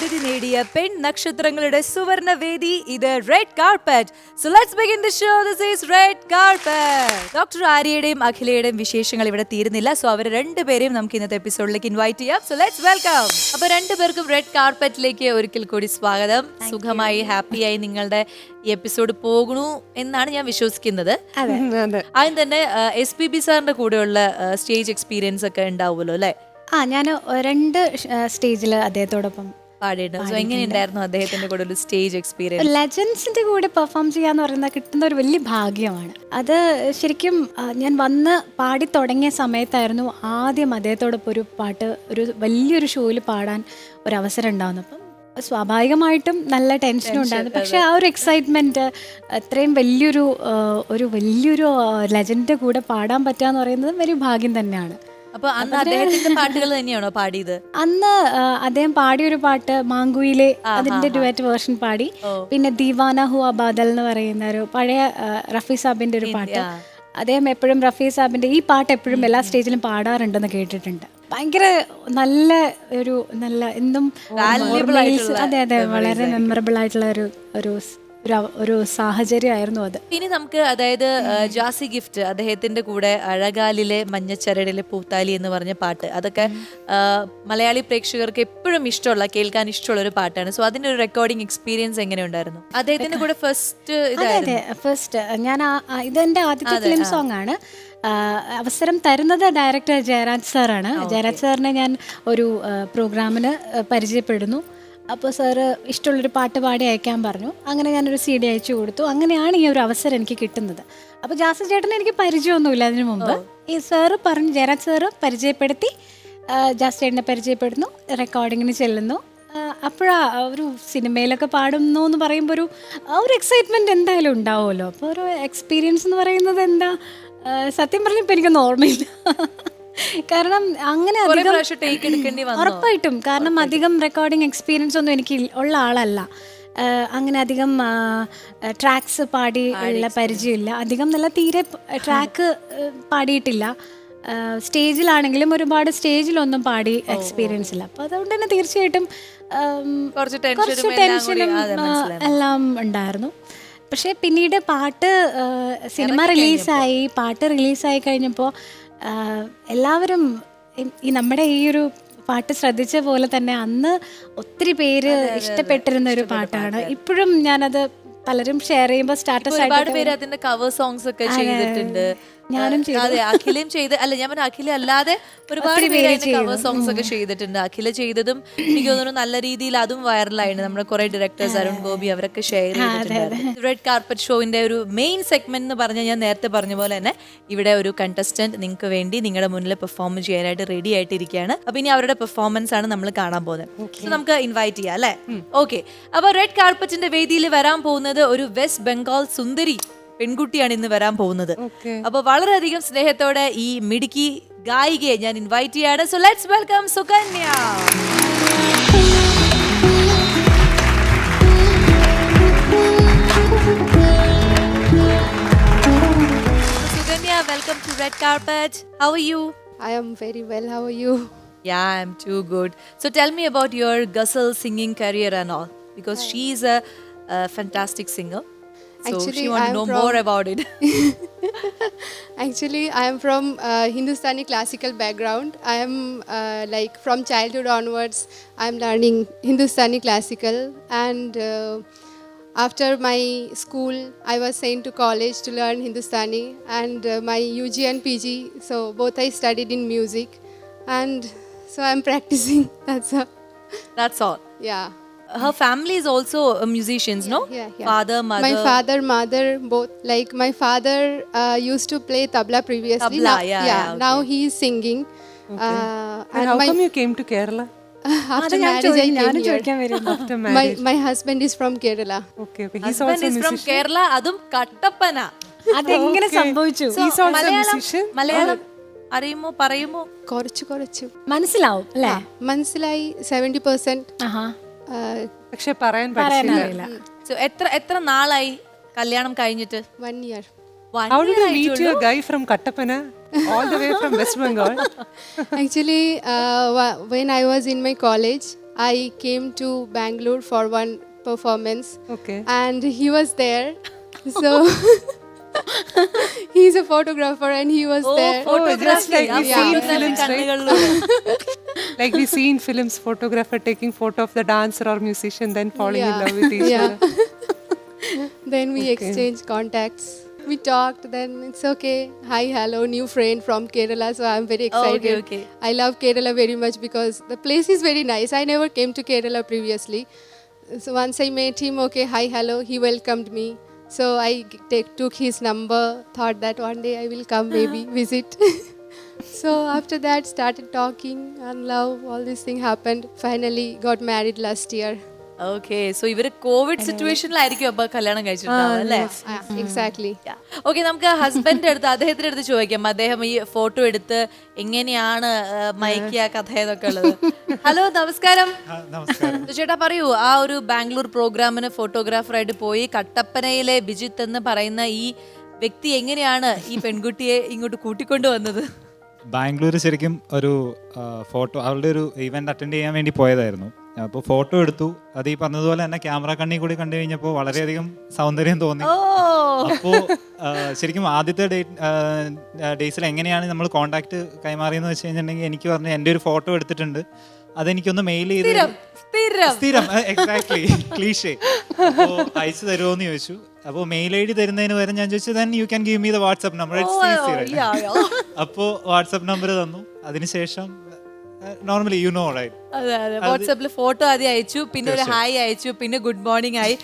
ജനപ്രീതി നേടിയ പെൺ നക്ഷത്രങ്ങളുടെ സുവർണ വേദി ഇത് red carpet. So let's begin the show. This is red carpet. Doctor ആര്യയുടെയും അഖിലയുടെയും വിശേഷങ്ങൾ ഇവിടെ തീരുന്നില്ല. സോ അവർ രണ്ടുപേരെയും നമുക്ക് ഇന്നത്തെ എപ്പിസോഡിലേക്ക് ഇൻവൈറ്റ് ചെയ്യാം. So let's welcome. അപ്പൊ രണ്ടുപേർക്കും റെഡ് കാർപ്പറ്റിലേക്ക് ഒരിക്കൽ കൂടി സ്വാഗതം. സുഖമായി ഹാപ്പിയായി നിങ്ങളുടെ ഈ എപ്പിസോഡ് പോകുന്നു എന്നാണ് ഞാൻ വിശ്വസിക്കുന്നത്. ആദ്യം തന്നെ SPB സാറിന്റെ കൂടെയുള്ള സ്റ്റേജ് എക്സ്പീരിയൻസ് ഒക്കെ ഉണ്ടാവുമല്ലോ അല്ലെ? ഞാൻ 2 സ്റ്റേജിൽ അദ്ദേഹത്തോടൊപ്പം പാടിയിട്ടുണ്ട്. എങ്ങനെയുണ്ടായിരുന്നു അദ്ദേഹത്തിന്റെ കൂടെ ഒരു സ്റ്റേജ് എക്സ്പീരിയൻസ്? ലെജൻസിന്റെ കൂടെ പെർഫോം ചെയ്യാന്ന് പറയുന്നത് കിട്ടുന്ന ഒരു വലിയ ഭാഗ്യമാണ്. അത് ശരിക്കും ഞാൻ വന്ന് പാടി തുടങ്ങിയ സമയത്തായിരുന്നു ആദ്യം അദ്ദേഹത്തോടൊപ്പം ഒരു പാട്ട് ഒരു വലിയൊരു ഷോയിൽ പാടാൻ ഒരു അവസരം ഉണ്ടാവുന്നു. അപ്പം സ്വാഭാവികമായിട്ടും നല്ല ടെൻഷനും ഉണ്ടായിരുന്നു. പക്ഷെ ആ ഒരു എക്സൈറ്റ്മെന്റ്, അത്രയും വലിയൊരു ലെജൻഡിന്റെ കൂടെ പാടാൻ പറ്റുക പറയുന്നത് വലിയ ഭാഗ്യം തന്നെയാണ്. അപ്പൊ അന്ന് അദ്ദേഹത്തിന്റെ പാട്ടുകൾ തന്നെയാണോ പാടിയത്? അന്ന് അദ്ദേഹം പാടിയൊരു പാട്ട് മാങ്കുയിലെ, അതിന്റെ ഡുവറ്റ് വേർഷൻ പാടി. പിന്നെ ദീവാന ഹുവ ബാദൽ എന്ന് പറയുന്ന ഒരു പഴയ റഫി സാബിന്റെ ഒരു പാട്ട്. അദ്ദേഹം എപ്പോഴും റഫി സാബിന്റെ ഈ പാട്ട് എപ്പോഴും എല്ലാ സ്റ്റേജിലും പാടാറുണ്ടെന്ന് കേട്ടിട്ടുണ്ട്. ഭയങ്കര നല്ല എന്തും അതെ വളരെ മെമ്മറബിൾ ആയിട്ടുള്ള ഒരു സാഹചര്യമായിരുന്നു അത്. ഇനി നമുക്ക് അതായത് ജാസി ഗിഫ്റ്റ് അദ്ദേഹത്തിന്റെ കൂടെ അഴകാലിലെ മഞ്ഞച്ചരടിലെ പൂത്താലി എന്ന് പറഞ്ഞ പാട്ട്, അതൊക്കെ മലയാളി പ്രേക്ഷകർക്ക് എപ്പോഴും ഇഷ്ടമുള്ള, കേൾക്കാൻ ഇഷ്ടമുള്ള ഒരു പാട്ടാണ്. സോ അതിന്റെ ഒരു റെക്കോർഡിംഗ് എക്സ്പീരിയൻസ് എങ്ങനെ ഉണ്ടായിരുന്നു അദ്ദേഹത്തിന്റെ കൂടെ? ഫസ്റ്റ് ഞാൻ ഇതെന്റെ ആദ്യത്തെ ഫിലിം സോങ് ആണ്. അവസരം തരുന്നത് ഡയറക്ടർ ജയരാജ് സാറാണ്. ജയരാജ് സാറിനെ ഞാൻ ഒരു പ്രോഗ്രാമിന് പരിചയപ്പെടുന്നു. അപ്പോൾ സാറ് ഇഷ്ടമുള്ളൊരു പാട്ട് പാടി അയക്കാൻ പറഞ്ഞു. അങ്ങനെ ഞാനൊരു CD അയച്ചു കൊടുത്തു. അങ്ങനെയാണ് ഈ ഒരു അവസരം എനിക്ക് കിട്ടുന്നത്. അപ്പോൾ ജാസി ചേട്ടനെ എനിക്ക് പരിചയമൊന്നുമില്ല അതിനു മുമ്പ്. ഈ സാറ് പറഞ്ഞു, ജയരാജ് സാറ് പരിചയപ്പെടുത്തി, ജാസി ചേട്ടനെ പരിചയപ്പെടുന്നു, റെക്കോർഡിങ്ങിന് ചെല്ലുന്നു. അപ്പോഴാ ഒരു സിനിമയിലൊക്കെ പാടുന്നു എന്ന് പറയുമ്പോൾ ഒരു എക്സൈറ്റ്മെൻറ്റ് എന്തായാലും ഉണ്ടാവുമല്ലോ. അപ്പോൾ ഒരു എക്സ്പീരിയൻസ് എന്ന് പറയുന്നത് എന്താ, സത്യം പറഞ്ഞപ്പോൾ എനിക്കൊന്നും ഓർമ്മയില്ല. കാരണം അങ്ങനെ ഉറപ്പായിട്ടും, കാരണം അധികം റെക്കോർഡിംഗ് എക്സ്പീരിയൻസ് ഒന്നും എനിക്ക് ഉള്ള ആളല്ല. അങ്ങനെ അധികം ട്രാക്സ് പാടി ഉള്ള പരിചയമില്ല. അധികം നല്ല തീരെ ട്രാക്ക് പാടിയിട്ടില്ല. സ്റ്റേജിലാണെങ്കിലും ഒരുപാട് സ്റ്റേജിലൊന്നും പാടി എക്സ്പീരിയൻസ് ഇല്ല. അപ്പോൾ അതുകൊണ്ട് തന്നെ തീർച്ചയായിട്ടും കുറച്ച് ടെൻഷനും എല്ലാം ഉണ്ടായിരുന്നു. പക്ഷേ പിന്നീട് സിനിമ റിലീസായി കഴിഞ്ഞപ്പോൾ എല്ലാവരും ഈ നമ്മുടെ ഈ ഒരു പാട്ട് ശ്രദ്ധിച്ച പോലെ തന്നെ അന്ന് ഒത്തിരി പേര് ഇഷ്ടപ്പെട്ടിരുന്ന ഒരു പാട്ടാണ്. ഇപ്പോഴും ഞാനത് പലരും ഷെയർ ചെയ്യുമ്പോൾ സ്റ്റാറ്റസ് ഒരുപാട് പേര് അതിന്റെ കവർ സോങ്സ് ഒക്കെ ചെയ്തിട്ടുണ്ട്. ഞാനും അഖിലയും ചെയ്ത്, അല്ല ഞാൻ പറഞ്ഞ അഖില അല്ലാതെ ഒരുപാട് പേര് കവർ സോങ്സ് ഒക്കെ ചെയ്തിട്ടുണ്ട്. അഖില ചെയ്തതും എനിക്ക് തോന്നുന്നു നല്ല രീതിയിൽ അതും വൈറലായിരുന്നു. നമ്മുടെ കുറെ ഡയറക്ടേഴ്സ് അരുൺ ഗോപി അവരൊക്കെ ഷെയർ ചെയ്തിട്ടുണ്ട്. റെഡ് കാർപ്പറ്റ് ഷോവിന്റെ ഒരു മെയിൻ സെഗ്മെന്റ് എന്ന് പറഞ്ഞാൽ ഞാൻ നേരത്തെ പറഞ്ഞ പോലെ തന്നെ ഇവിടെ ഒരു കണ്ടസ്റ്റന്റ് നിങ്ങൾക്ക് വേണ്ടി നിങ്ങളുടെ മുന്നിൽ പെർഫോം ചെയ്യാനായിട്ട് റെഡി ആയിട്ടിരിക്കുകയാണ്. അപ്പൊ ഇനി അവരുടെ പെർഫോമൻസ് ആണ് നമ്മൾ കാണാൻ പോകുന്നത്. നമുക്ക് ഇൻവൈറ്റ് ചെയ്യാം അല്ലെ? ഓക്കെ. അപ്പൊ റെഡ് കാർപ്പറ്റിന്റെ വേദിയിൽ വരാൻ പോകുന്നത് ഒരു വെസ്റ്റ് ബംഗാൾ സുന്ദരി പെൺകുട്ടിയാണ് ഇന്ന് വരാൻ പോകുന്നത്. അപ്പൊ വളരെയധികം സ്നേഹത്തോടെ ഈ മിടുക്കി ഗായികയെ ഞാൻ ഇൻവൈറ്റ് ചെയ്യാണ്. So let's welcome Sukanya. Sukanya, welcome to Red Carpet. How are you? I am very well. How are you? Yeah, I'm too good. So tell me about your ghazal singing career and all, because she is a fantastic singer. So actually, she want to know more about it. Actually, I am from Hindustani classical background. I am like from childhood onwards, I am learning Hindustani classical, and after my school, I was sent to college to learn Hindustani, and my UG and PG. So both I studied in music, and so I am practicing. That's all. Yeah. Her family is also musicians, no? Yeah. Father, mother. My father, mother, both. Like my father used to play tabla previously. Tabla, okay. Now he is singing. Okay. And how come you came to Kerala? After marriage, I came here. After marriage. My husband is from Kerala. Okay. He's Husband also is a from musician. Kerala. അതും കട്ടപ്പന. അതെങ്ങനെ സംഭവിച്ചു? He's also a musician. Malayalam അറിയുമോ, പറയുമോ? കുറച്ചു മനസ്സിലാവും അല്ലേ? മനസ്സിലായി 70%. പക്ഷെ പറയാൻ പറ്റില്ല. So എത്ര നാളായി കല്യാണം കഴിഞ്ഞിട്ട്? 1 year. How did you meet your guy from Kattapana all the way from West Bengal? Actually, when I was in my college, I came to Bangalore for one performance. Okay. And he was there. So he's a photographer and he was there. just like we see in films, right? കണ്ണുകളിലൂടെ Like we see in films, photographer taking photo of the dancer or musician, then falling in Yeah. love with each Yeah. other. Then we exchanged contacts. We talked, then it's okay. Hi, hello, new friend from Kerala. So I'm very excited. okay. I love Kerala very much because the place is very nice. I never came to Kerala previously. So once I met him, okay, hi, hello, he welcomed me. So I took his number, thought that one day I will come maybe visit. So after that, started talking and love, all this thing happened. Finally got married last year. Okay so ഇവര് Covid സിറ്റുവേഷനിലായിരിക്കും അപ്പൊ കല്യാണം കഴിച്ചിട്ടുണ്ടാവും അല്ലേ? Exactly. Okay, നമുക്ക് ഹസ്ബൻഡിന്റെ അടുത്ത് അദ്ദേഹത്തിന്റെ അടുത്ത് ചോദിക്കാം. അദ്ദേഹം ഈ ഫോട്ടോ എടുത്ത് എങ്ങനെയാണ് മയക്കിയ കഥ എന്നൊക്കെ ഉള്ളത്. ഹലോ, നമസ്കാരം. ചേട്ടാ പറയൂ, ആ ഒരു ബാംഗ്ലൂർ പ്രോഗ്രാമിന് ഫോട്ടോഗ്രാഫറായിട്ട് പോയി കട്ടപ്പനയിലെ ബിജിത്ത് എന്ന് പറയുന്ന ഈ വ്യക്തി എങ്ങനെയാണ് ഈ പെൺകുട്ടിയെ ഇങ്ങോട്ട് കൂട്ടിക്കൊണ്ടു വന്നത്? ബാംഗ്ലൂർ ശരിക്കും ഒരു ഫോട്ടോ, അവളുടെ ഒരു ഇവന്റ് അറ്റൻഡ് ചെയ്യാൻ വേണ്ടി പോയതായിരുന്നു. അപ്പോൾ ഫോട്ടോ എടുത്തു. അത് ഈ പറഞ്ഞതുപോലെ തന്നെ ക്യാമറ കണ്ണിൽ കൂടി കണ്ടു കഴിഞ്ഞപ്പോൾ വളരെയധികം സൗന്ദര്യം തോന്നി. അപ്പോൾ ശരിക്കും ആദ്യത്തെ ഡേയ്സിൽ എങ്ങനെയാണ് നമ്മൾ കോണ്ടാക്ട് കൈമാറിയെന്ന് വെച്ച് കഴിഞ്ഞിട്ടുണ്ടെങ്കിൽ എനിക്ക് പറഞ്ഞു എൻ്റെ ഒരു ഫോട്ടോ എടുത്തിട്ടുണ്ട്, അതെനിക്കൊന്ന് മെയിൽ ചെയ്ത് സ്ഥിരം എക്സാക്ട്ലി ക്ലീഷേ അപ്പോൾ അയച്ചു തരുമോന്ന് ചോദിച്ചു. അപ്പോൾ മെയിൽ ഐ ഡി തരുന്നതിന് വരെ ഞാൻ ചോദിച്ചു then you can give me the WhatsApp number. അപ്പോൾ വാട്സ്ആപ്പ് നമ്പർ തന്നു. അതിനുശേഷം നോർമലി യു നോ റൈറ്റ്, അതെ അതെ, വാട്സാപ്പിൽ ഫോട്ടോ ആദ്യം അയച്ചു, പിന്നെ ഒരു ഹായ് അയച്ചു, പിന്നെ ഗുഡ് മോർണിംഗ് ആയി.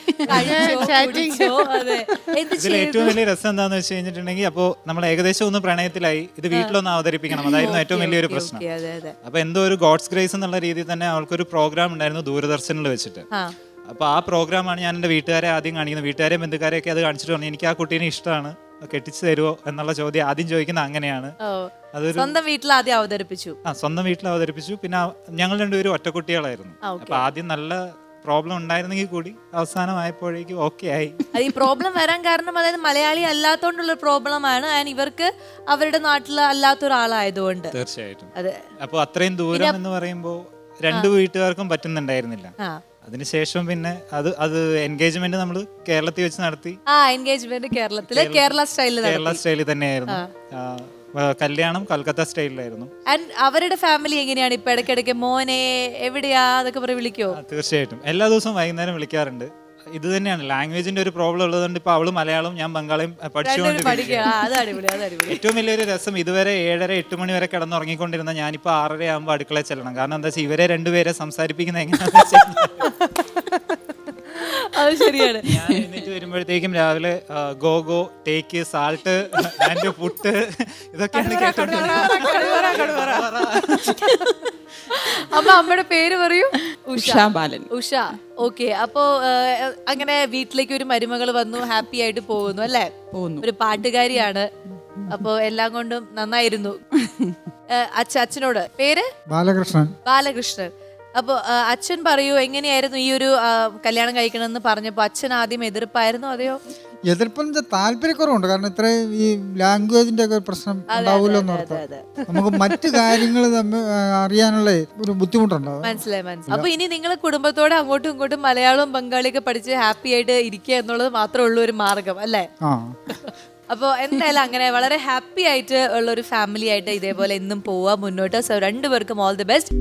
ഇതിൽ ഏറ്റവും വലിയ രസം എന്താണെന്ന് വെച്ച് കഴിഞ്ഞിട്ടുണ്ടെങ്കിൽ അപ്പോൾ നമ്മൾ ഏകദേശം ഒന്ന് പ്രണയത്തിലായി. ഇത് വീട്ടിലൊന്ന് അവതരിപ്പിക്കണം, അതായിരുന്നു ഏറ്റവും വലിയൊരു പ്രശ്നം. അപ്പൊ എന്തോ ഒരു ഗോഡ്സ് ഗ്രേസ് എന്നുള്ള രീതിയിൽ തന്നെ അവൾക്കൊരു പ്രോഗ്രാം ഉണ്ടായിരുന്നു ദൂരദർശനിൽ വെച്ചിട്ട്. അപ്പോൾ ആ പ്രോഗ്രാമാണ് ഞാൻ എൻ്റെ വീട്ടുകാരെ ആദ്യം കാണിക്കുന്നത്. വീട്ടുകാരെയും ബന്ധുക്കാരെയൊക്കെ അത് കാണിച്ചിട്ട് പറഞ്ഞു എനിക്ക് ആ കുട്ടീനെ ഇഷ്ടമാണ്, കെട്ടിച്ചു തരുമോ എന്നുള്ള ചോദ്യം ആദ്യം ചോദിക്കുന്നത് അങ്ങനെയാണ്. അതൊരു സ്വന്തം വീട്ടിൽ ആദ്യം അവതരിപ്പിച്ചു. സ്വന്തം വീട്ടിൽ അവതരിപ്പിച്ചു. പിന്നെ ഞങ്ങൾ രണ്ടുപേരും ഒറ്റക്കുട്ടികളായിരുന്നു. അപ്പൊ ആദ്യം നല്ല പ്രോബ്ലം ഉണ്ടായിരുന്നെങ്കിൽ കൂടി അവസാനമായപ്പോഴേക്കും ഓക്കെ ആയി. ഈ പ്രോബ്ലം വരാൻ കാരണം അതായത് മലയാളി അല്ലാത്തോണ്ടുള്ള പ്രോബ്ലമാണ്, ഇവർക്ക് അവരുടെ നാട്ടിൽ അല്ലാത്ത ഒരാളായതുകൊണ്ട്. തീർച്ചയായിട്ടും. അപ്പൊ അത്രയും ദൂരം എന്ന് പറയുമ്പോൾ രണ്ടു വീട്ടുകാർക്കും പറ്റുന്നുണ്ടായിരുന്നില്ല. അതിനുശേഷം പിന്നെ അത് എൻഗേജ്മെന്റ് നമ്മൾ കേരളത്തിൽ വെച്ച് നടത്തി. എൻഗേജ്മെന്റ് കേരളത്തില് കേരള സ്റ്റൈലിൽ തന്നെയായിരുന്നു. കല്യാണം കൽക്കത്ത സ്റ്റൈലിലായിരുന്നു. അവരുടെ ഫാമിലി എങ്ങനെയാണ്? ഇപ്പൊ ഇടയ്ക്കിടയ്ക്ക് മോനെ എവിടെയാ അതൊക്കെ പറഞ്ഞ് വിളിക്കോ? തീർച്ചയായിട്ടും എല്ലാ ദിവസവും വൈകുന്നേരം വിളിക്കാറുണ്ട്. ഇത് തന്നെയാണ് ലാംഗ്വേജിന്റെ ഒരു പ്രോബ്ലം ഉള്ളതുകൊണ്ട് ഇപ്പൊ അവള് മലയാളം ഞാൻ ബംഗാളിയും പഠിച്ചുകൊണ്ടിരിക്കുകയാണ്. ഏറ്റവും വലിയൊരു രസം, ഇതുവരെ 7:30-8 മണി വരെ കിടന്നുറങ്ങിക്കൊണ്ടിരുന്ന ഞാനിപ്പോ 6:30 ആകുമ്പോൾ അടുക്കളയിൽ ചെല്ലണം. കാരണം എന്താ വെച്ചാൽ ഇവരെ രണ്ടുപേരെ സംസാരിപ്പിക്കുന്ന എങ്ങനെയാണെന്ന് വെച്ചാൽ അത് ശരിയാണ്. ഞാൻ എന്നിട്ട് വരുമ്പോഴത്തേക്കും രാവിലെ go go take salt and put ഇതൊക്കെയാണ് കേട്ടോണ്ട്. അപ്പൊ അമ്മയുടെ പേര് പറയൂ? ഉഷ ബാലൻ. ഉഷ. ഓക്കെ, അപ്പോ അങ്ങനെ വീട്ടിലേക്ക് ഒരു മരുമകൾ വന്നു, ഹാപ്പി ആയിട്ട് പോകുന്നു അല്ലേ? ഒരു പാട്ടുകാരിയാണ്, അപ്പൊ എല്ലാം കൊണ്ടും നന്നായിരുന്നു. അച്ഛനോട് പേര് ബാലകൃഷ്ണൻ. ബാലകൃഷ്ണൻ. അപ്പൊ അച്ഛൻ പറയൂ, എങ്ങനെയായിരുന്നു ഈ ഒരു കല്യാണം കഴിക്കണമെന്ന് പറഞ്ഞപ്പോ അച്ഛൻ ആദ്യം എതിർപ്പായിരുന്നു അതെയോ? എതിർപ്പെന്ന് താല്പര്യക്കുറവുണ്ട്. കാരണം ഇത്രയും ഈ ലാംഗ്വേജിന്റെ ഒക്കെ പ്രശ്നം ഉണ്ടാവില്ലോ എന്ന് ഓർത്ത് നമുക്ക് മറ്റു കാര്യങ്ങൾ തമ്മിൽ അറിയാനുള്ള ഒരു ബുദ്ധിമുട്ടുണ്ടാവും. മനസ്സിലായി. അപ്പൊ ഇനി നിങ്ങൾ കുടുംബത്തോടെ അങ്ങോട്ടും ഇങ്ങോട്ടും മലയാളവും ബംഗാളിയൊക്കെ പഠിച്ച് ഹാപ്പി ആയിട്ട് ഇരിക്കുക എന്നുള്ളത് മാത്രമേ ഉള്ളൂ ഒരു മാർഗം അല്ലേ? അപ്പോൾ എന്തായാലും അങ്ങനെ വളരെ ഹാപ്പി ആയിട്ട് ഉള്ള ഒരു ഫാമിലി ആയിട്ട് ഇതേപോലെ എന്നും പോവാ മുന്നോട്ട്. സോ രണ്ടുപേർക്കും ഓൾ ദി ബെസ്റ്റ്.